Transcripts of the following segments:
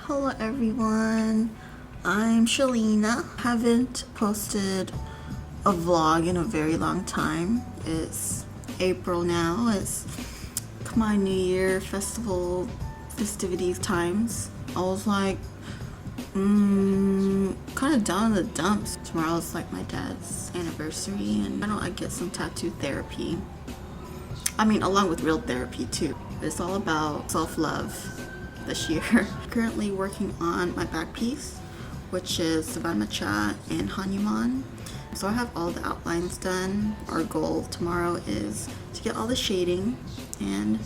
Hello everyone, I'm Shalina. Haven't posted a vlog in a very long time. It's April now. It's Khmer New Year festivities times. I was like, kind of down in the dumps. Tomorrow's like my dad's anniversary and I get some tattoo therapy. I mean, along with real therapy too. It's all about self-love this year. Currently working on my back piece, which is Sovann Macha and Hanuman. So I have all the outlines done. Our goal tomorrow is to get all the shading, and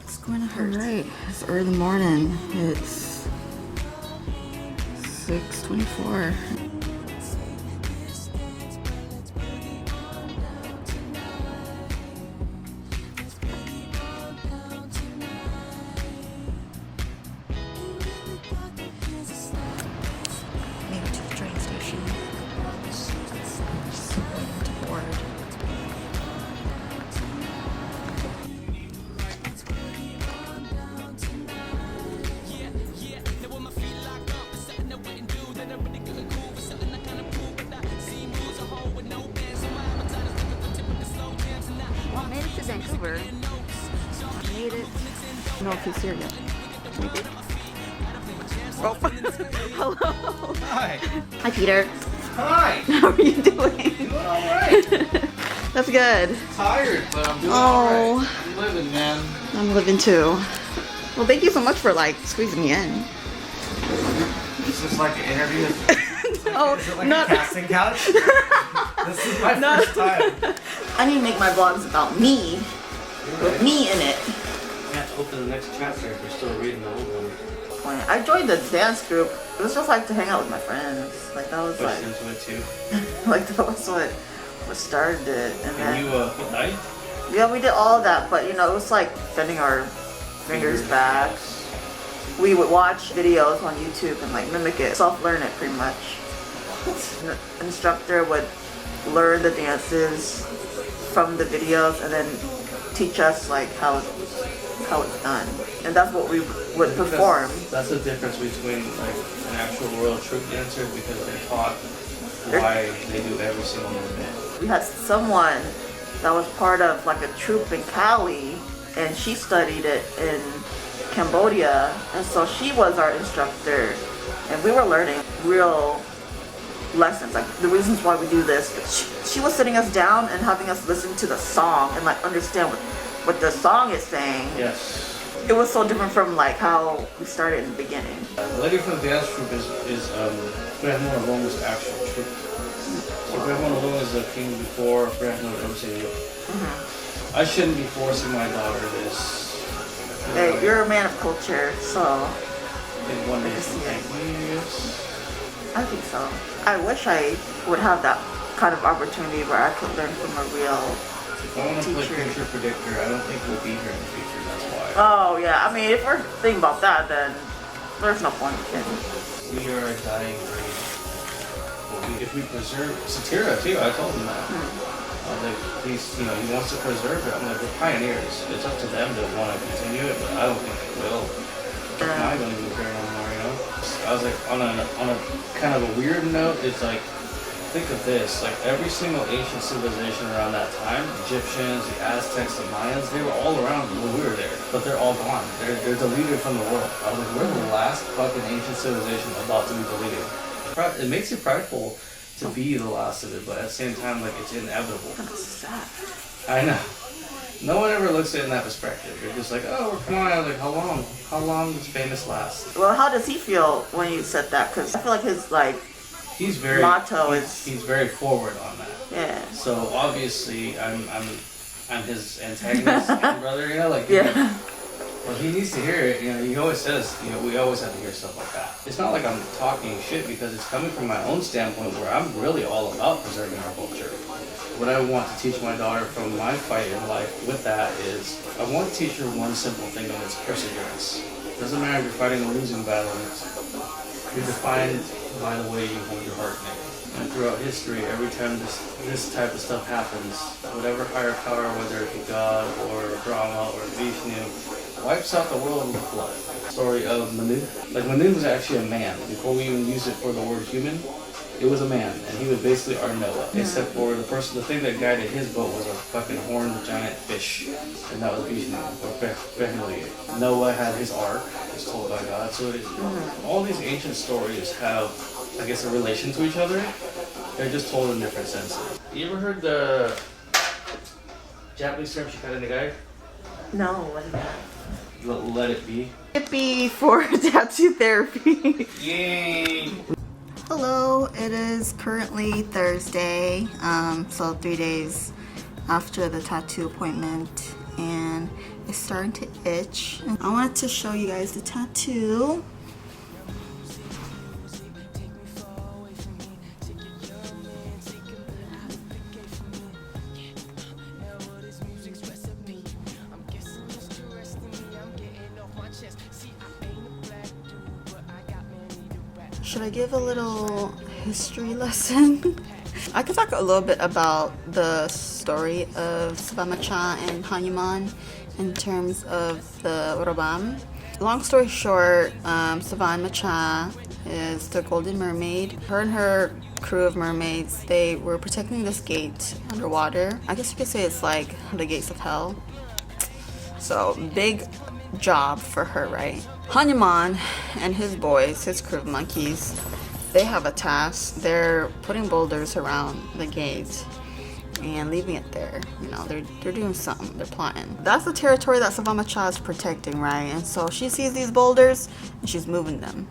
it's going to hurt. Alright, it's early morning. It's 6:24. Made it to Vancouver. Made it. I don't know if he's here yet. Maybe. Oh. Hello. Hi. Hi, Peter. Hi. How are you doing? Doing alright. That's good. Tired, but I'm doing alright. I'm living, man. I'm living too. Well, thank you so much for like squeezing me in. This is like an interview. No, is it like not a casting couch? This is my first time. I need to make my vlogs about me, with me in it. You have to open the next chapter if you're still reading the old one. I joined the dance group. It was just like to hang out with my friends. Like that was Pushed like, into it too. like that was what started it. And then And you died? yeah, we did all of that, but you know, it was like bending our fingers back. We would watch videos on YouTube and like mimic it, self-learn it pretty much. The instructor would learn the dances from the videos and then teach us like how it's done, and that's what we would perform. That's the difference between like an actual royal troupe dancer, because they're taught why they do every single movement. We had someone that was part of like a troupe in Cali, and she studied it in Cambodia, and so she was our instructor, and we were learning real lessons, like the reasons why we do this. She was sitting us down and having us listen to the song and like understand what the song is saying. Yes. It was so different from like how we started in the beginning. The lady from the dance troupe is Khmer New actual troupe. So Khmer New is the king before Khmer New. I shouldn't be forcing my daughter this. Hey, you're a man of culture, so In one day, I think so. I wish I would have that kind of opportunity where I could learn from a real if I want to play teacher. picture predictor, I don't think we'll be here in the future, that's why. Oh yeah, I mean if we're thinking about that, then there's no point in. We are a dying breed. If we preserve Satira too, I told him that. I was like, he's, he wants to preserve it. I'm like, we're pioneers. It's up to them to want to continue it, but I don't think they will. I don't even care anymore, I was like, on a kind of a weird note, it's like, think of this, like every single ancient civilization around that time, Egyptians, the Aztecs, the Mayans, they were all around when we were there, but they're all gone. They're deleted from the world. I was like, we're the last fucking ancient civilization about to be deleted. It makes you prideful to be the last of it, but at the same time, like, it's inevitable. I know. No one ever looks at it in that perspective. You're just like, oh, we're Khmer. Like, how long? How long does famous last? Well, how does he feel when you said that? Because I feel like his like He's very motto is he's very forward on that. yeah. So obviously, I'm his antagonist and brother. Like Yeah. Well, he needs to hear it. He always says, we always have to hear stuff like that. It's not like I'm talking shit, because it's coming from my own standpoint where I'm really all about preserving our culture. What I want to teach my daughter from my fight in life with that is, I want to teach her one simple thing, and it's perseverance. It doesn't matter if you're fighting a losing battle, you're defined by the way you hold your heart in it. And throughout history, every time this type of stuff happens, whatever higher power, whether it be God or Brahma or Vishnu, wipes out the world with blood. story of Manu. Like Manu was actually a man. Before we even used it for the word human, it was a man, and he was basically our Noah. Except for the thing that guided his boat was a fucking horned giant fish, and that was Vishnu or Behali. Noah had his ark, was told by God. So all these ancient stories have, I guess, a relation to each other. They're just told in different senses. You ever heard the Japanese term shikata negai? No, what is that? Let it be. Hippie for tattoo therapy. Yay! Hello, it is currently Thursday, so 3 days after the tattoo appointment, and it's starting to itch. And I wanted to show you guys the tattoo. Should I give a little history lesson? I could talk a little bit about the story of Sovann Macha and Hanuman in terms of the Orobam. Long story short, Sovann Macha is the golden mermaid. Her and her crew of mermaids, they were protecting this gate underwater. I guess you could say it's like the gates of hell. So big job for her, right? Hanuman and his boys, his crew of monkeys, they have a task. They're putting boulders around the gate and leaving it there. You know, they're doing something. They're plotting. That's the territory that Sovann Macha is protecting, right? And so she sees these boulders and she's moving them.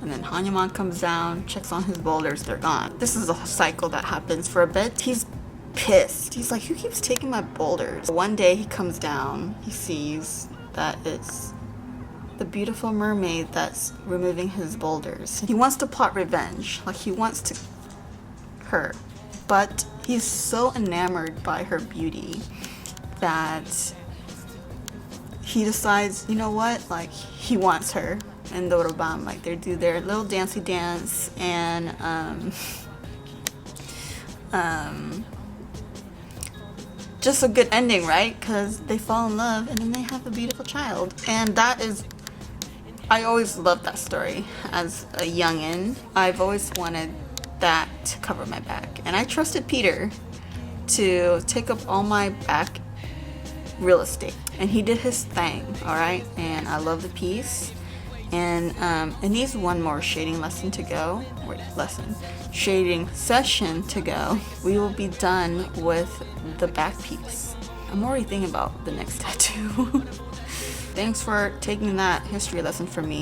And then Hanuman comes down, checks on his boulders. They're gone. This is a cycle that happens for a bit. He's pissed. He's like, who keeps taking my boulders? One day he comes down. He sees that it's the beautiful mermaid that's removing his boulders. He wants to plot revenge. Like, he wants to her, but he's so enamored by her beauty that he decides, you know what, like, he wants her. And the Orobam, like, they do their little dancey dance, and just a good ending, right? Because they fall in love and then they have a beautiful child. And that is, I always loved that story as a youngin'. I've always wanted that to cover my back. And I trusted Peter to take up all my back real estate. And he did his thing, all right? And I love the piece. And it needs one more shading lesson to go. Shading session to go. We will be done with the back piece. I'm already thinking about the next tattoo. Thanks for taking that history lesson from me.